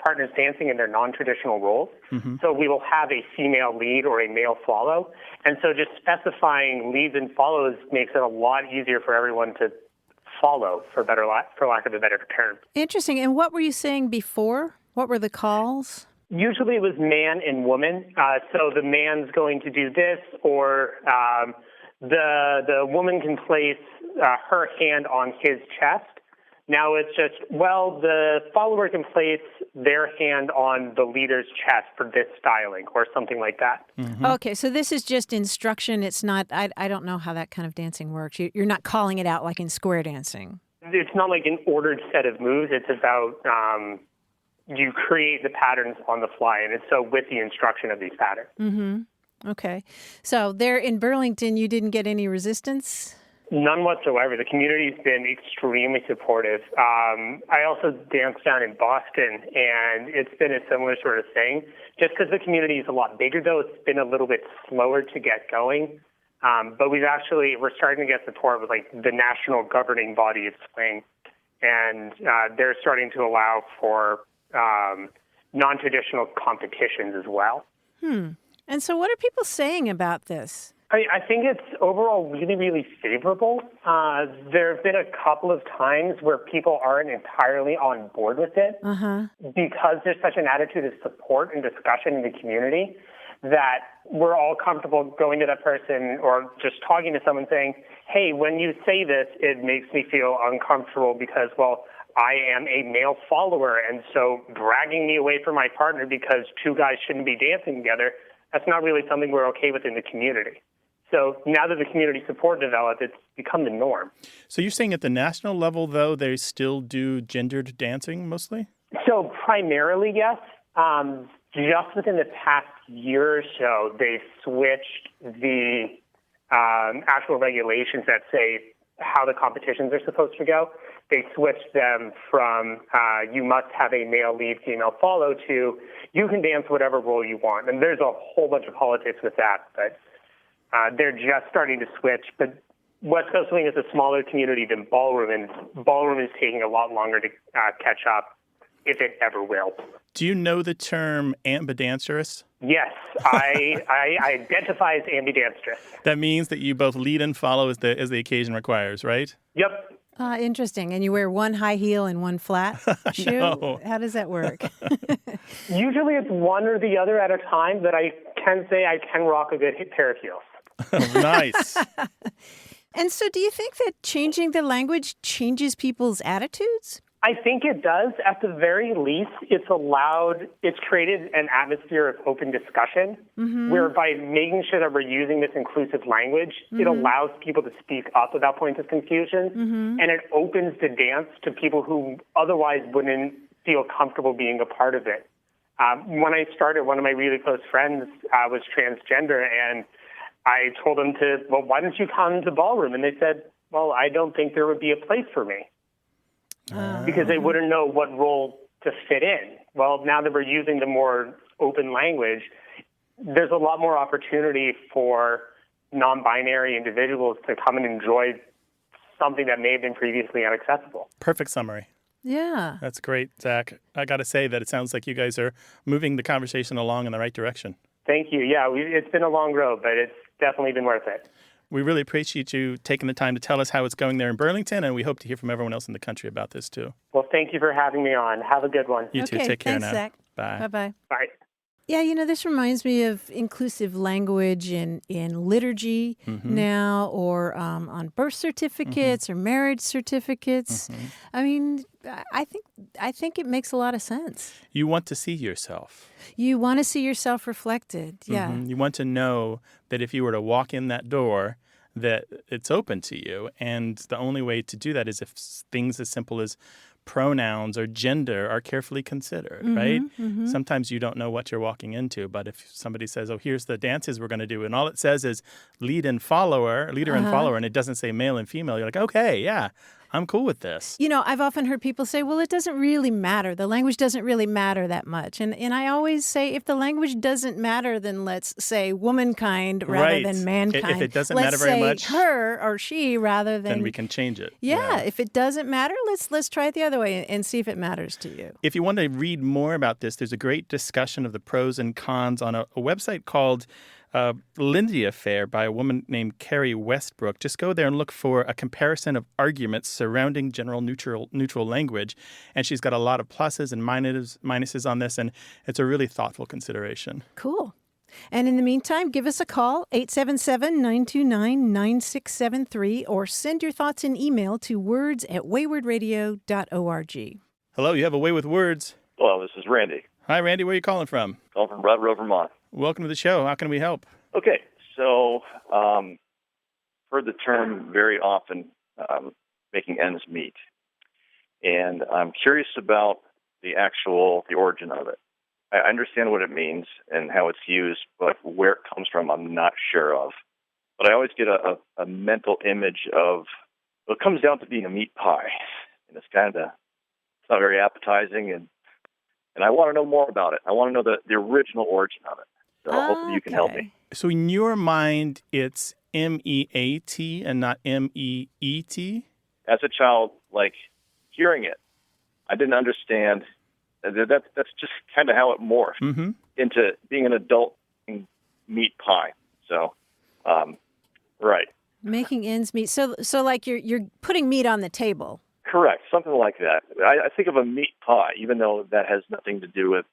partners dancing in their non-traditional roles. Mm-hmm. So we will have a female lead or a male follow. And so just specifying leads and follows makes it a lot easier for everyone to follow, for lack of a better term. Interesting. And what were you saying before? What were the calls? Usually it was man and woman. So the man's going to do this, or the woman can place her hand on his chest. Now it's just, the follower can place their hand on the leader's chest for this styling or something like that. Mm-hmm. Okay, so this is just instruction. It's not, I don't know how that kind of dancing works. You're not calling it out like in square dancing. It's not like an ordered set of moves. It's about you create the patterns on the fly, and it's so with the instruction of these patterns. Mm-hmm. Okay. So there in Burlington, you didn't get any resistance? None whatsoever. The community's been extremely supportive. I also danced down in Boston, and it's been a similar sort of thing. Just because the community is a lot bigger, though, it's been a little bit slower to get going. But we're starting to get support with like the national governing body of swing, and they're starting to allow for non-traditional competitions as well. And so what are people saying about this? I think it's overall really, really favorable. There have been a couple of times where people aren't entirely on board with it because there's such an attitude of support and discussion in the community that we're all comfortable going to that person or just talking to someone saying, hey, when you say this, it makes me feel uncomfortable because, well, I am a male follower, and so dragging me away from my partner because two guys shouldn't be dancing together, that's not really something we're okay with in the community. So now that the community support developed, it's become the norm. So you're saying at the national level, though, they still do gendered dancing mostly? So primarily, yes. Just within the past year or so, they've switched the actual regulations that say how the competitions are supposed to go. They switched them from you must have a male lead, female follow to you can dance whatever role you want. And there's a whole bunch of politics with that, but they're just starting to switch. But West Coast Swing is a smaller community than Ballroom, and Ballroom is taking a lot longer to catch up, if it ever will. Do you know the term ambidextrous? Yes, I identify as ambidextrous. That means that you both lead and follow as the occasion requires, right? Yep. Interesting. And you wear one high heel and one flat shoe? No. How does that work? Usually it's one or the other at a time, but I can say I can rock a good pair of heels. Nice. And so do you think that changing the language changes people's attitudes? I think it does. At the very least, it's created an atmosphere of open discussion, where by making sure that we're using this inclusive language, it allows people to speak up about points of confusion, and it opens the dance to people who otherwise wouldn't feel comfortable being a part of it. When I started, one of my really close friends was transgender, and I told them why don't you come to Ballroom? And they said, well, I don't think there would be a place for me. Because they wouldn't know what role to fit in. Well, now that we're using the more open language, there's a lot more opportunity for non-binary individuals to come and enjoy something that may have been previously inaccessible. Perfect summary. Yeah. That's great, Zach. I got to say that it sounds like you guys are moving the conversation along in the right direction. Thank you. Yeah, it's been a long road, but it's definitely been worth it. We really appreciate you taking the time to tell us how it's going there in Burlington, and we hope to hear from everyone else in the country about this, too. Well, thank you for having me on. Have a good one. You too. Take care thanks, now. Zach. Bye. Bye-bye. Bye. Yeah, this reminds me of inclusive language in liturgy now, or on birth certificates or marriage certificates. I mean, I think it makes a lot of sense. You want to see yourself. You want to see yourself reflected, yeah. You want to know that if you were to walk in that door, that it's open to you. And the only way to do that is if things as simple as pronouns or gender are carefully considered, right? Sometimes you don't know what you're walking into, but if somebody says, oh, here's the dances we're going to do, and all it says is leader and follower, and it doesn't say male and female, you're like, okay, yeah, I'm cool with this. I've often heard people say, well, it doesn't really matter. The language doesn't really matter that much. And I always say, if the language doesn't matter, then let's say womankind rather than mankind. If it doesn't matter very much, let's say her or she rather than... Then we can change it. Yeah, if it doesn't matter, let's try it the other way and see if it matters to you. If you want to read more about this, there's a great discussion of the pros and cons on a website called Lindy Affair by a woman named Carrie Westbrook. Just go there and look for a comparison of arguments surrounding general neutral language. And she's got a lot of pluses and minuses on this, and it's a really thoughtful consideration. Cool. And in the meantime, give us a call, 877-929-9673, or send your thoughts in email to words@waywardradio.org. Hello, you have a way with words. Hello, this is Randy. Hi, Randy. Where are you calling from? Calling from Red Row, Vermont. Welcome to the show. How can we help? Okay, so heard the term very often, making ends meet. And I'm curious about the origin of it. I understand what it means and how it's used, but where it comes from, I'm not sure of. But I always get a mental image of, it comes down to being a meat pie. And it's not very appetizing, and I want to know more about it. I want to know the original origin of it. So hopefully you can help me. So in your mind, it's M-E-A-T and not M-E-E-T? As a child, hearing it, I didn't understand. That's just kind of how it morphed into being an adult meat pie. So Right. Making ends meet. So like you're putting meat on the table. Correct. Something like that. I think of a meat pie, even though that has nothing to do with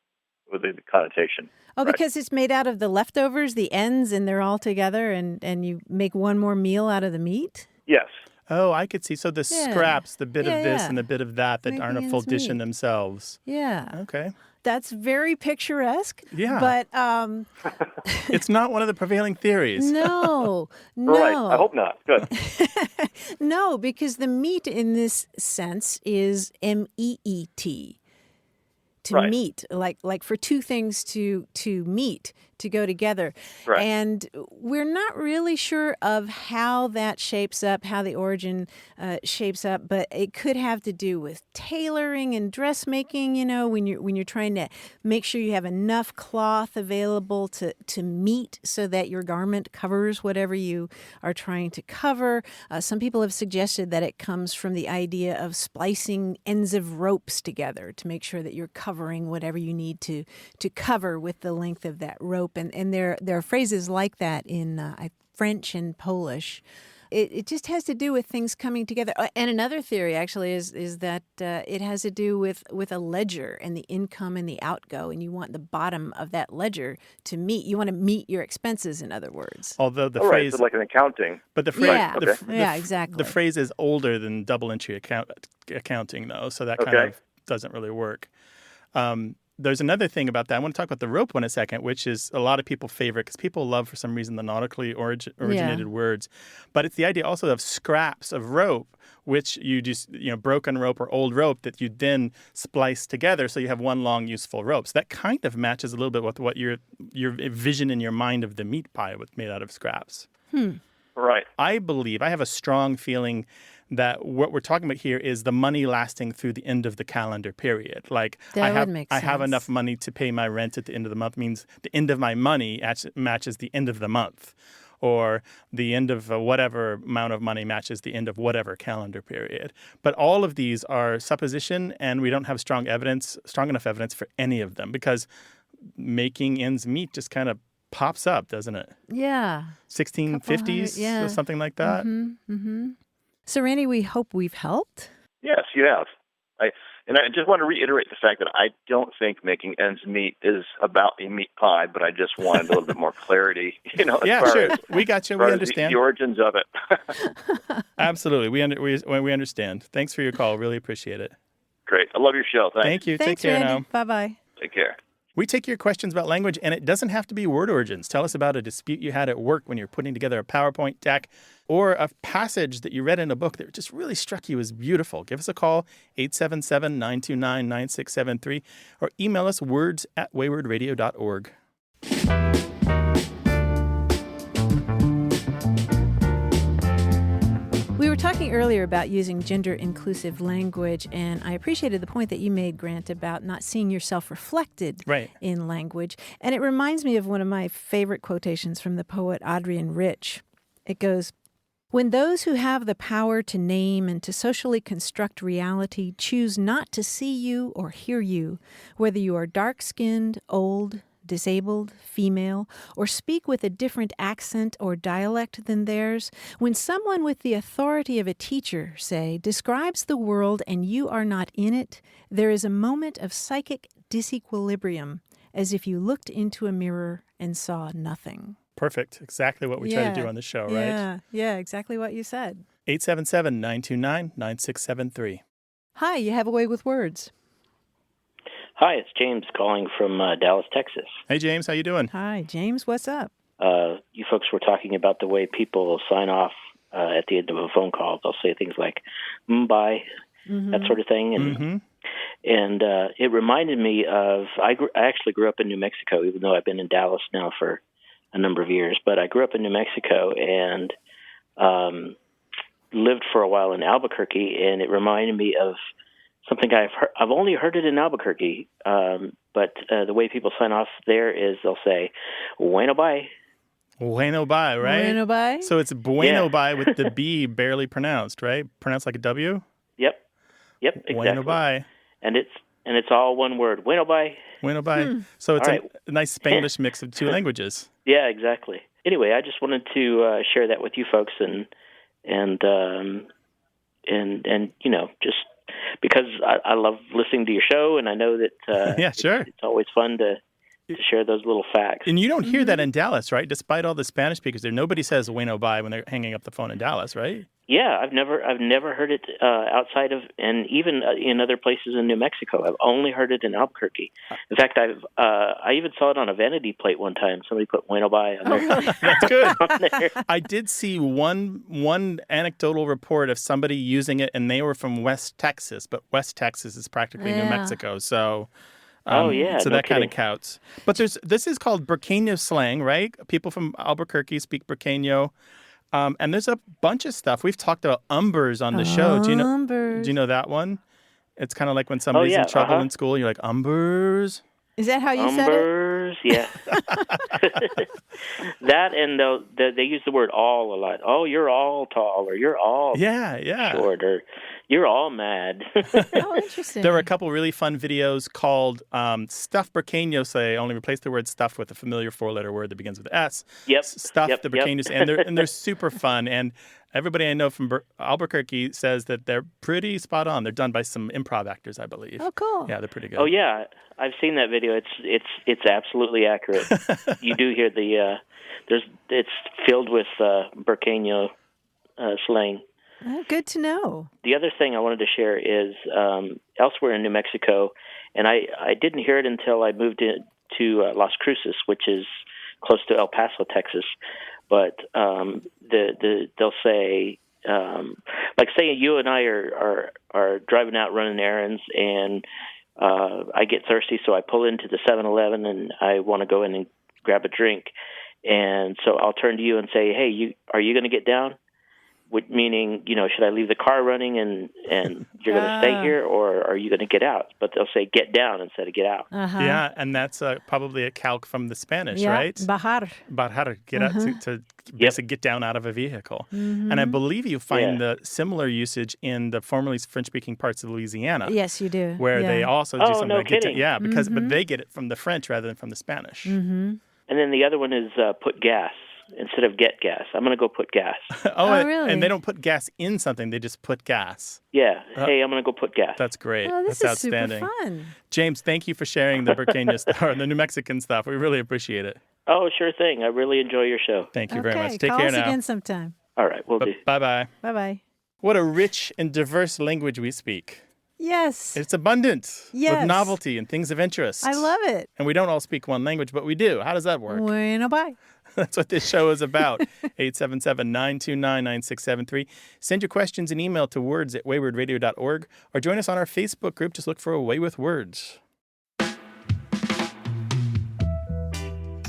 the connotation. Oh, Right. because it's made out of the leftovers, the ends, and they're all together, and you make one more meal out of the meat? Yes. Oh, I could see. So the Yeah. scraps, the bit of this Yeah. and the bit of that Making aren't a full ends dish in meet. themselves. Yeah. Okay. That's very picturesque. Yeah. But It's not one of the prevailing theories. no. Right. I hope not. Good. No, because the meat in this sense is meet. To Right. meet, like for two things to meet, to go together. Right. And we're not really sure of how that shapes up, how the origin shapes up, but it could have to do with tailoring and dressmaking, when you're trying to make sure you have enough cloth available to meet so that your garment covers whatever you are trying to cover. Some people have suggested that it comes from the idea of splicing ends of ropes together to make sure that you're covering whatever you need to cover with the length of that rope. And there are phrases like that in French and Polish. It just has to do with things coming together. And another theory actually is that it has to do with a ledger and the income and the outgo, and you want the bottom of that ledger to meet. You want to meet your expenses, in other words. Although the All right. phrase, So like an accounting. but the phrase, Yeah. Okay. Exactly. The phrase is older than double entry accounting, though, so that kind Okay. of doesn't really work. There's another thing about that. I want to talk about the rope one a second, which is a lot of people's favorite because people love, for some reason, the nautically originated words. But it's the idea also of scraps of rope, which you just, broken rope or old rope that you then splice together so you have one long, useful rope. So that kind of matches a little bit with what your vision in your mind of the meat pie made out of scraps. Right. I believe, I have a strong feeling that what we're talking about here is the money lasting through the end of the calendar period. Like That would make I have sense. enough money to pay my rent at the end of the month means the end of my money matches the end of the month, or the end of whatever amount of money matches the end of whatever calendar period. But all of these are supposition, and we don't have strong enough evidence for any of them because making ends meet just kind of pops up, doesn't it? Yeah. 1650s, yeah. or something like that. Mm-hmm. So, Randy, we hope we've helped. Yes, you have. I just want to reiterate the fact that I don't think making ends meet is about a meat pie, but I just wanted a little bit more clarity, as Yeah, far sure. as, We got you. as far We as understand. the origins of it. Absolutely. We understand. Thanks for your call. Really appreciate it. Great. I love your show. Thanks. Thank you. Thanks, Take care Randy. now. Bye-bye. Take care. We take your questions about language, and it doesn't have to be word origins. Tell us about a dispute you had at work when you're putting together a PowerPoint deck, or a passage that you read in a book that just really struck you as beautiful. Give us a call, 877-929-9673, or email us words@waywardradio.org. We were talking earlier about using gender-inclusive language, and I appreciated the point that you made, Grant, about not seeing yourself reflected in language. And it reminds me of one of my favorite quotations from the poet Adrienne Rich. It goes, "When those who have the power to name and to socially construct reality choose not to see you or hear you, whether you are dark-skinned, old, disabled, female, or speak with a different accent or dialect than theirs, when someone with the authority of a teacher, say, describes the world and you are not in it, there is a moment of psychic disequilibrium, as if you looked into a mirror and saw nothing." Perfect. Exactly what we try to do on the show, right? Yeah, exactly what you said. 877-929-9673. Hi, you have a way with words. Hi, it's James calling from Dallas, Texas. Hey, James. How you doing? Hi, James. What's up? You folks were talking about the way people sign off at the end of a phone call. They'll say things like, bye, that sort of thing. And it reminded me of, I actually grew up in New Mexico, even though I've been in Dallas now for a number of years. But I grew up in New Mexico and lived for a while in Albuquerque, and it reminded me of something I've only heard it in Albuquerque, but the way people sign off there is they'll say, bueno bye. Bueno bye, right? Bueno bye? So it's bueno bye with the B barely pronounced, right? Pronounced like a W? Yep, exactly. Bueno bye. And it's all one word, bueno bye. Bueno bye. So it's a nice Spanglish mix of two languages. Yeah, exactly. anyway, I just wanted to share that with you folks, and just because I love listening to your show, and I know that yeah, sure. It's always fun to share those little facts. And you don't hear that in Dallas, right? Despite all the Spanish speakers there, nobody says "bueno bye" when they're hanging up the phone in Dallas, right? Yeah, I've never heard it outside of, and even in other places in New Mexico. I've only heard it in Albuquerque. In fact, I even saw it on a vanity plate one time. Somebody put "bueno bye" on there. That's good. On there. I did see one anecdotal report of somebody using it, and they were from West Texas, but West Texas is practically New Mexico, so. So that kind of counts. But this is called Burqueño slang, right? People from Albuquerque speak Burqueño. And there's a bunch of stuff. We've talked about umbers on the show. Do you know that one? It's kind of like when somebody's in trouble in school, you're like, umbers. Is that how you said it? Umbers, yeah. That, and they use the word all a lot. Oh, you're all tall, or you're all short, or you're all mad. Oh, interesting. There were a couple really fun videos called Stuff Burqueño Say, only replace the word stuff with a familiar four-letter word that begins with S. Yep. Stuff the Burqueños, and they're super fun. And everybody I know from Albuquerque says that they're pretty spot on. They're done by some improv actors, I believe. Oh, cool. Yeah, they're pretty good. Oh, yeah. I've seen that video. It's absolutely accurate. You do hear it's filled with Burqueño slang. Oh, good to know. The other thing I wanted to share is elsewhere in New Mexico, and I didn't hear it until I moved to Las Cruces, which is close to El Paso, Texas. But they'll say, like, say you and I are driving out running errands, and I get thirsty, so I pull into the 7-Eleven and I want to go in and grab a drink, and so I'll turn to you and say, "Hey, are you going to get down?" Meaning, should I leave the car running and you're going to stay here, or are you going to get out? But they'll say get down instead of get out. Uh-huh. Yeah, and that's probably a calc from the Spanish, right? Bajar. Bajar, get out to basically get down out of a vehicle. Mm-hmm. And I believe you find the similar usage in the formerly French-speaking parts of Louisiana. Yes, you do. Where they also do something like kidding. but they get it from the French rather than from the Spanish. Mm-hmm. And then the other one is put gas. Instead of get gas, I'm going to go put gas. Really? And they don't put gas in something, they just put gas. Yeah. Hey, I'm going to go put gas. That's great. Oh, this That's is outstanding. super fun. James, thank you for sharing the Burqueño stuff, or the New Mexican stuff. We really appreciate it. Oh, sure thing. I really enjoy your show. Thank you very much. Take call care us now. again sometime. All right, we'll do. Bye-bye. Bye-bye. What a rich and diverse language we speak. Yes. It's abundant Yes. with novelty and things of interest. I love it. And we don't all speak one language, but we do. How does that work? Bueno, bye. That's what this show is about. 877-929-9673. Send your questions and email to words@waywardradio.org, or join us on our Facebook group. Just look for A Way with Words.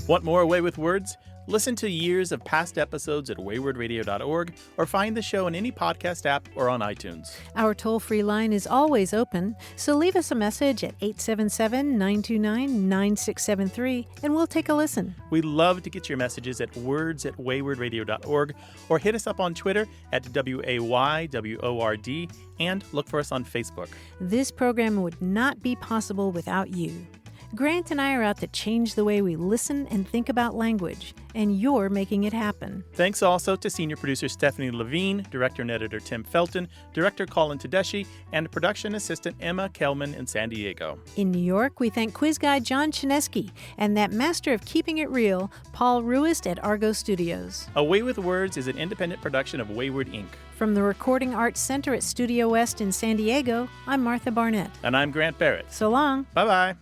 Want more A Way with Words? Listen to years of past episodes at waywardradio.org, or find the show in any podcast app or on iTunes. Our toll-free line is always open, so leave us a message at 877-929-9673, and we'll take a listen. We love to get your messages at words@waywardradio.org, or hit us up on Twitter at WAYWORD, and look for us on Facebook. This program would not be possible without you. Grant and I are out to change the way we listen and think about language, and you're making it happen. Thanks also to senior producer Stephanie Levine, director and editor Tim Felton, director Colin Tedeschi, and production assistant Emma Kelman in San Diego. In New York, we thank quiz guy John Chinesky and that master of keeping it real, Paul Ruist at Argo Studios. A Way with Words is an independent production of Wayward Inc. From the Recording Arts Center at Studio West in San Diego, I'm Martha Barnett. And I'm Grant Barrett. So long. Bye-bye.